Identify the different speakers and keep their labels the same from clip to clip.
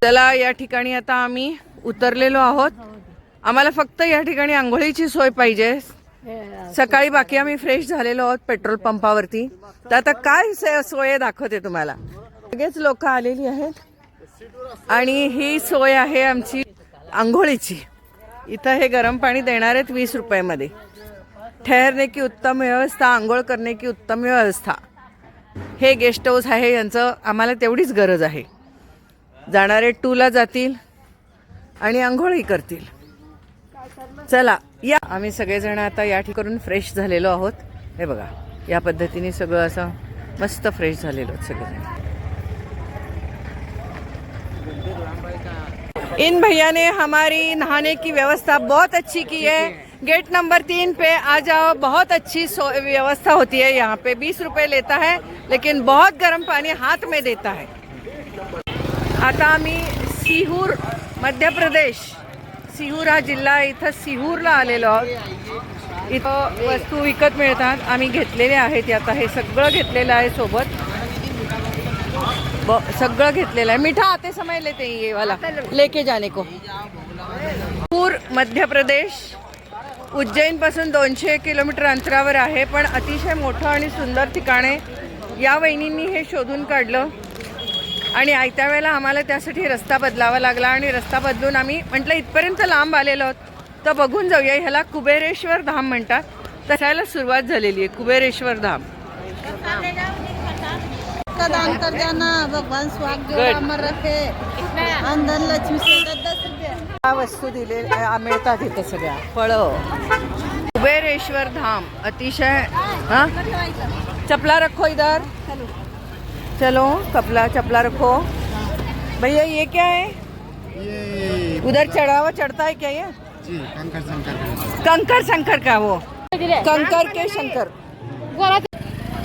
Speaker 1: चला, या ठिकाणी आता आम्ही उतरलेलो आहोत. आम्हाला फक्त या ठिकाणी आंघोळीची सोय पाहिजे. सकाळी बाकी आम्ही फ्रेश झालेलो आहोत पेट्रोल पंपावरती. तर आता काय सोय दाखवते तुम्हाला. सगळेच लोक आलेली आहेत आणि ही सोय आहे आमची आंघोळीची. इथं हे गरम पाणी देणार आहेत 20 रुपयामध्ये. ठहरने की उत्तम व्यवस्था, आंघोळ करने की उत्तम व्यवस्था. हे गेस्ट हाऊस आहे, यांचं आम्हाला तेवढीच गरज आहे. जाणारे 2ला जातील आणि आंघोळही करतील. चला या, आम्ही सगळेजण आता या ठिकाणी फ्रेश झालेलो आहोत. हे बघा, या पद्धतीने सगळं असं मस्त फ्रेश झालेलो आहोत सगळेजण. इन भैया ने हमारी नहाने की व्यवस्था बहुत अच्छी की है. गेट नंबर 3 पे आ जाओ, बहुत अच्छी व्यवस्था होती है यहाँ पे. 20 रुपये लेता है लेकिन बहुत गर्म पानी हाथ में देता है. आता आम्ही सिहूर, मध्य प्रदेश, सिहूर हा जिल्हा, इथं सिहूरला आलेलो आहोत. इथं वस्तू विकत मिळतात, आम्ही घेतलेले आहेत. आता हे सगळं घेतलेलं आहे सोबत, सगळं घेतलेलं आहे. मीठा आते समय लेते ये वाला लेके जाने को. सिहूर मध्य प्रदेश उज्जैन पासून 200 किलोमीटर अंतरावर आहे, पण अतिशय मोठं आणि सुंदर ठिकाण आहे. या वहिनींनी हे शोधून काढलं आणि आयत्या वेळेला आम्हाला त्यासाठी रस्ता बदलावा लागला आणि रस्ता बदलून आम्ही म्हटलं इथपर्यंत लांब आलेलो आहोत तर बघून जाऊया. ह्याला कुबेरेश्वर धाम म्हणतात. तसायला सुरुवात झालेली आहे कुबेरेश्वर धाम.
Speaker 2: अंतर जाना भगवान स्वाग अमर रखे अंदर लक्ष्मी से 10 रुपये
Speaker 1: वस्तू दिले मिळतात इथं सगळ्या फळं. कुबेरेश्वर धाम अतिशय. हाँ, चपला रखो इधर. चलो चपला रखो. भैया ये क्या है?
Speaker 3: ये
Speaker 1: उधर चढ़ावा चढ़ता है क्या ये?
Speaker 3: जी,
Speaker 1: कंकर शंकर का, वो कंकर के शंकर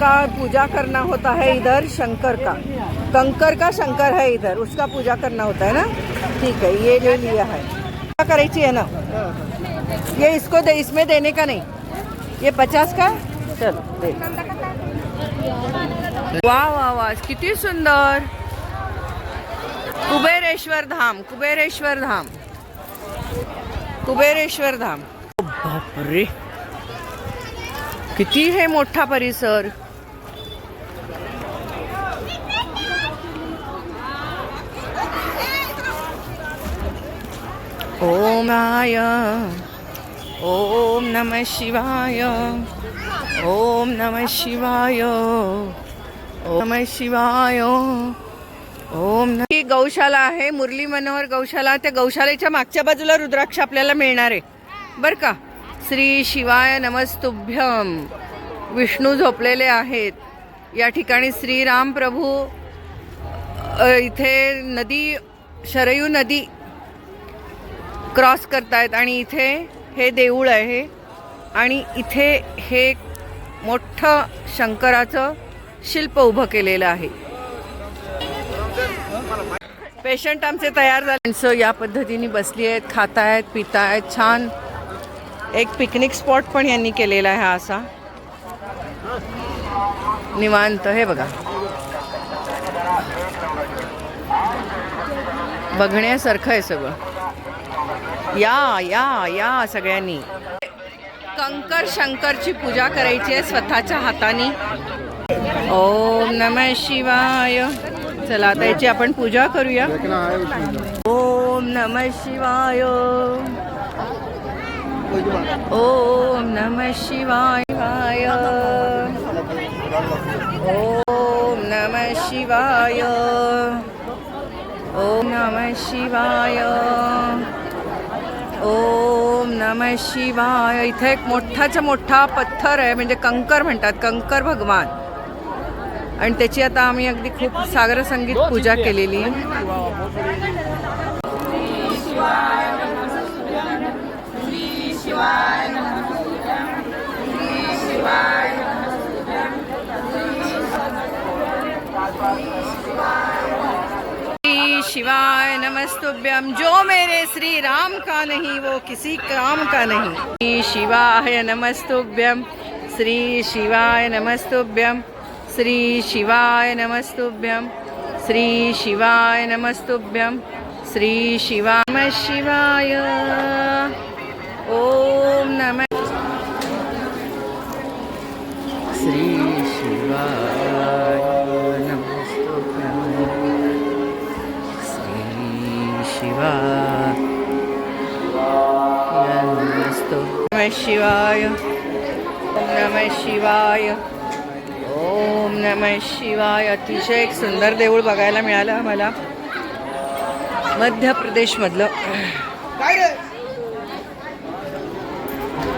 Speaker 1: का पूजा करना होता है इधर. शंकर का, कंकर का शंकर है इधर, उसका पूजा करना होता है ना. ठीक है, ये ले लिया है. क्या करायची है ना ये, इसको दे, इसमें देने का नहीं. ये 50 का. चलो दे. वाह वाह वाह, किती सुंदर. कुबेरेश्वर धाम, कुबेरेश्वर धाम, कुबेरेश्वर धाम. बापरे, किती हे मोठा परिसर. ओम आय, ओम नमः शिवाय, ओम नमः शिवाय, ओम नमः शिवाय, ओम. ही गौशाला आहे, मुरली मनोहर गौशाला. त्या गौशालेच्या मागच्या बाजूला रुद्राक्ष आपल्याला मिळणार आहे बर का. श्री शिवाय नमस्तुभ्यम. विष्णू झोपलेले आहेत या ठिकाणी. श्रीराम प्रभू इथे नदी, शरयू नदी क्रॉस करतायत आणि इथे हे देऊळ आहे आणि इथे हे मोठं शंकराचं शिल्प उभं केलेलं आहे. पेशंट आमचे तयार झाले. या पद्धतीने बसली आहेत, खाता आहेत, पिता आहेत. छान एक पिकनिक स्पॉट पण यांनी केलेला आहे असा निवांत. हे बघा, बघण्यासारखं आहे सगळं. या या या सगळ्यांनी. कंकर शंकरची पूजा करायची आहे स्वतःच्या हाताने. ओम नमः शिवाय. चला आता याची आपण पूजा करूया. ओम नमः शिवाय, ओम नमः शिवाय, ओम नमः शिवाय, ओम नमः शिवाय, ओम नमः शिवाय. इथे एक मोठाचा मोठा पत्थर आहे, म्हणजे कंकर म्हणतात, कंकर भगवान. आणि त्याची आता आम्ही अगदी खूप सागर संगीत पूजा केलेली. शिवाय नमस्तुभ्यम. जो मेरे श्री राम का नहीं वो किसी काम का नहीं. श्री शिवाय नमस्तुभ्यम, श्री शिवाय नमस्तुभ्यम, श्री शिवाय नमस्तुभ्यम, श्री शिवाय नमस्तुभ्यम, श्री शिवाय शिवाय. ओम नमः श्री शिवाय नमस्तुभ्यं. श्री शिवाय नमस्तुभ्यं. शिवाय. ओम नमः शिवाय. ओम नमः शिवाय. अतिशय एक सुंदर देऊळ बघायला मिळालं आम्हाला मध्य प्रदेशमधलं.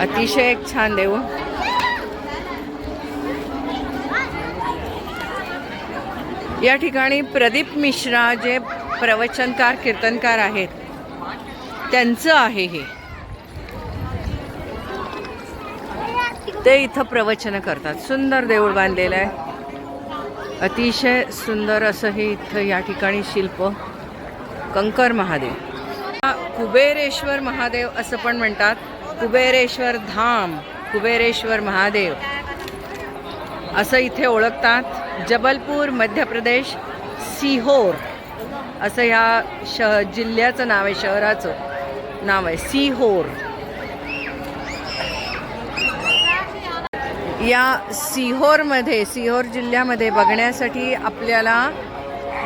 Speaker 1: अतिशय एक छान देऊळ. या ठिकाणी प्रदीप मिश्रा जे प्रवचनकार कीर्तनकार आहेत त्यांचं आहे हे. ते इथं प्रवचन करतात. सुंदर देऊळ बांधलेलं आहे. अतिशय सुंदर असं हे इथं या ठिकाणी शिल्प. कंकर महादेव, कुबेरेश्वर महादेव असं पण म्हणतात. कुबेरेश्वर धाम, कुबेरेश्वर महादेव असं इथे ओळखतात. जबलपूर मध्य प्रदेश, सीहोर असं ह्या जिल्ह्याचं नाव आहे, शहराचं नाव आहे सीहोर. या सीहोरमध्ये, सीहोर जिल्ह्यामध्ये बघण्यासाठी आपल्याला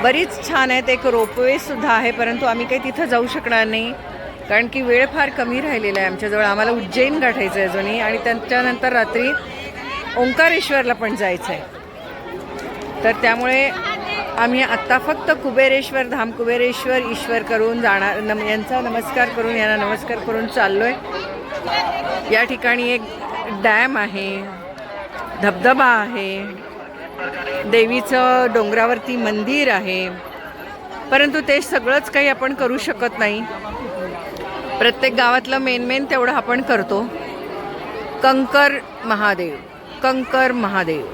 Speaker 1: बरीच छान आहेत. एक रोपवे सुद्धा आहे, परंतु आम्ही काही तिथं जाऊ शकणार नाही कारण की वेळ फार कमी राहिलेला आहे आमच्याजवळ. आम्हाला उज्जैन गाठायचं आहे अजूनही आणि त्याच्यानंतर रात्री ओंकारेश्वरला पण जायचं आहे. तर त्यामुळे आम्ही आत्ता फक्त कुबेरेश्वर धाम, कुबेरेश्वर ईश्वर करून जाणार, यांचा नमस्कार करून, यांना नमस्कार करून चाललो आहे. या ठिकाणी एक डॅम आहे, धबधबा आहे, देवीचं डोंगरावरती मंदिर आहे. परंतु ते सगळंच काही आपण करू शकत नाही. प्रत्येक गावातलं मेन तेवढं आपण करतो. कंकर महादेव, कंकर महादेव,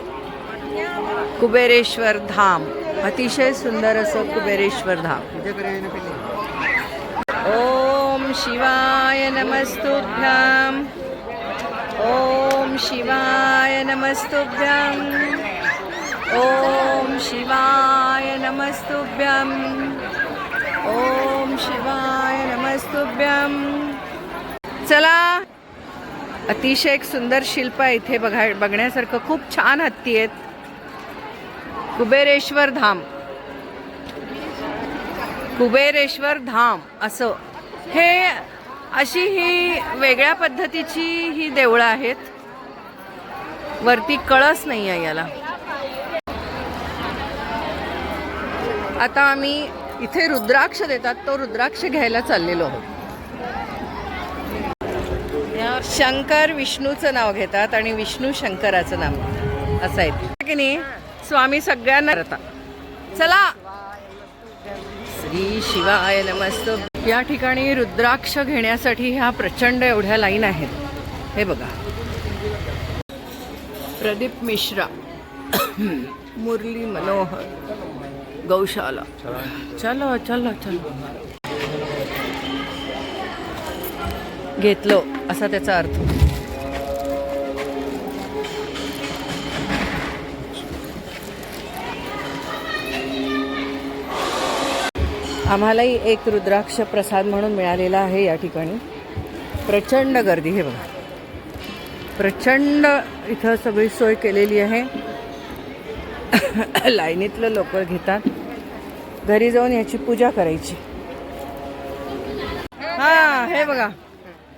Speaker 1: कुबेरेश्वर धाम. अतिशय सुंदर असं कुबेरेश्वर धाम. ओम शिवाय नमस्तुभ्यं. ओम शिवाय नमस्तुभ्यं. ओम शिवाय नमस्तुभ्यं. ओम शिवाय नमस्तुभ्यं. चला, अतिशय एक सुंदर शिल्प आहे इथे बघण्यासारखं. खूप छान हत्ती आहेत. कुबेरेश्वर धाम, कुबेरेश्वर धाम असं हे, अशी ही वेगळ्या पद्धतीची ही देवळं आहेत. वरती कळस नाही आहे याला. आता आम्ही इथे रुद्राक्ष देतात, तो रुद्राक्ष घ्यायला चाललेलो आहोत. शंकर विष्णूचं नाव घेतात आणि विष्णू शंकराचं नाव असं आहे की नाही. स्वामी सगळ्यांना करतात. चला, श्री शिवाय नमस्तुभ्यं. या ठिकाणी रुद्राक्ष घेण्यासाठी ह्या प्रचंड एवढ्या लाईन आहेत. हे बघा, प्रदीप मिश्रा, मुरली मनोहर, गौशाला. चलो चलो चलो, घेतलो असा त्याचा अर्थ. आम्हालाही एक रुद्राक्ष प्रसाद म्हणून मिळालेला आहे. या ठिकाणी प्रचंड गर्दी. हे बघा, प्रचंड इथं सगळी सोय केलेली आहे. लाईनीतलं लोक घेतात. घरी जाऊन याची पूजा करायची. हा, हे बघा,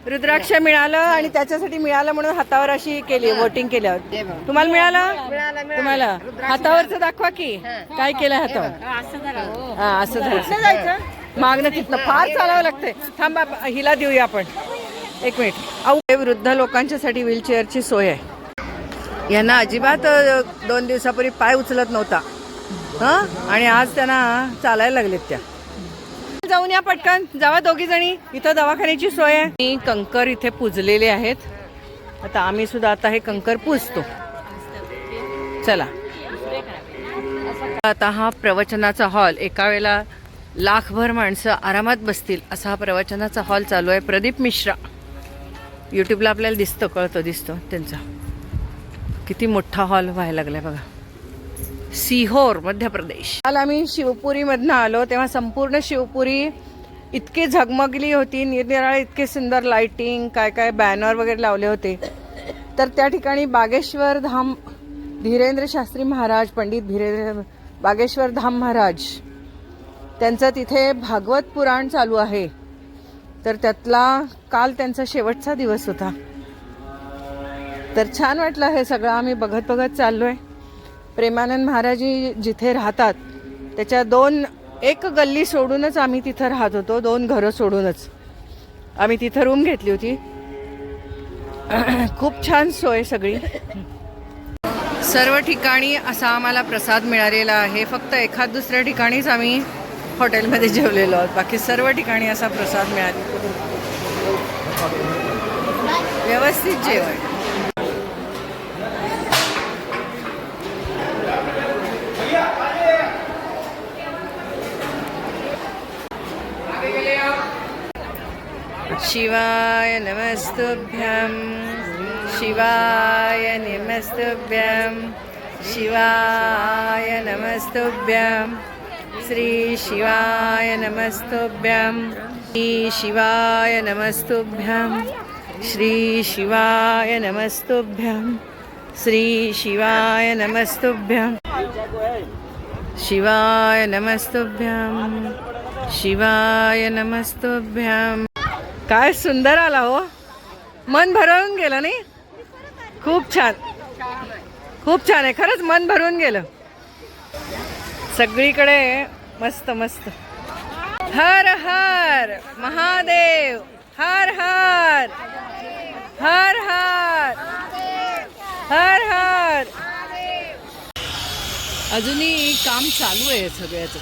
Speaker 1: रुद्राक्ष मिळालं आणि त्याच्यासाठी मिळालं म्हणून हातावर अशी केली, वोटिंग केल्यावर. तुम्हाला मिळालं? तुम्हाला हातावरचं दाखवा की काय केलं हातावर. हा, असं झालं. मागणं तिथनं फार चालावं लागतंय. थांबा, हिला देऊया आपण. एक मिनिट. अहो, वृद्ध लोकांच्यासाठी व्हीलचेअरची सोय आहे. यांना अजिबात 2 दिवसापूर्वी पाय उचलत नव्हता, हां, आणि आज त्यांना चालायला लागलेत. त्या जाऊन या पटकन, जावा दोघी जणी. इथं दवाखान्याची सोय आहे. कंकर इथे पूजलेले आहेत. आता आम्ही सुद्धा आता हे कंकर पूजतो. चला, आता हा प्रवचनाचा हॉल, एका वेळेला लाखभर माणसं आरामात बसतील असा हा प्रवचनाचा हॉल चालू आहे. प्रदीप मिश्रा यूट्यूबला आपल्याला दिसतं त्यांचा. किती मोठा हॉल व्हायला लागलाय बघा. सीहोर मध्य प्रदेश. काल आम्ही शिवपुरीमधनं आलो तेव्हा संपूर्ण शिवपुरी इतकी झगमगली होती, निरनिराळे इतके सुंदर लाइटिंग, काय काय बॅनर वगैरे लावले होते. तर त्या ठिकाणी बागेश्वर धाम धीरेंद्र शास्त्री महाराज, पंडित धीरेंद्र बागेश्वर धाम महाराज, त्यांचं तिथे भागवत पुराण चालू आहे. तर त्यातला काल त्यांचा शेवटचा दिवस होता. तर छान वाटलं हे सगळं आम्ही बघत बघत चाललोय. प्रेमानंद महाराजी जिथे राहतात त्याच्या एक गल्ली सोडूनच आम्ही तिथं राहत होतो, 2 घरं सोडूनच आम्ही तिथं रूम घेतली होती. खूप छान सोय सगळी. सर्व ठिकाणी असा आम्हाला प्रसाद मिळालेला आहे. फक्त एखाद दुसऱ्या ठिकाणीच आम्ही हॉटेलमध्ये जेवलेलो आहोत, बाकी सर्व ठिकाणी असा प्रसाद मिळाला. व्यवस्थित जेवण. शिवाय नमस्तुभ्यं, शिवाय नमस्तुभ्यं, शिवाय नमस्तुभ्यं, श्री शिवाय नमस्तुभ्यं, श्री शिवाय नमस्तुभ्यं, श्री शिवाय नमस्तुभ्यं, श्री शिवाय नमस्तुभ्यं, शिवाय नमस्तुभ्यं, शिवाय नमस्तुभ्यं. काय सुंदर आला हो, मन भरून गेलं नाही? खूप छान, खूप छान आहे खरंच, मन भरून गेलं. सगळीकडे मस्त मस्त. हर हर महादेव, हर हर, हर हर, हर हर. अजूनही काम चालू आहे सगळ्याचं.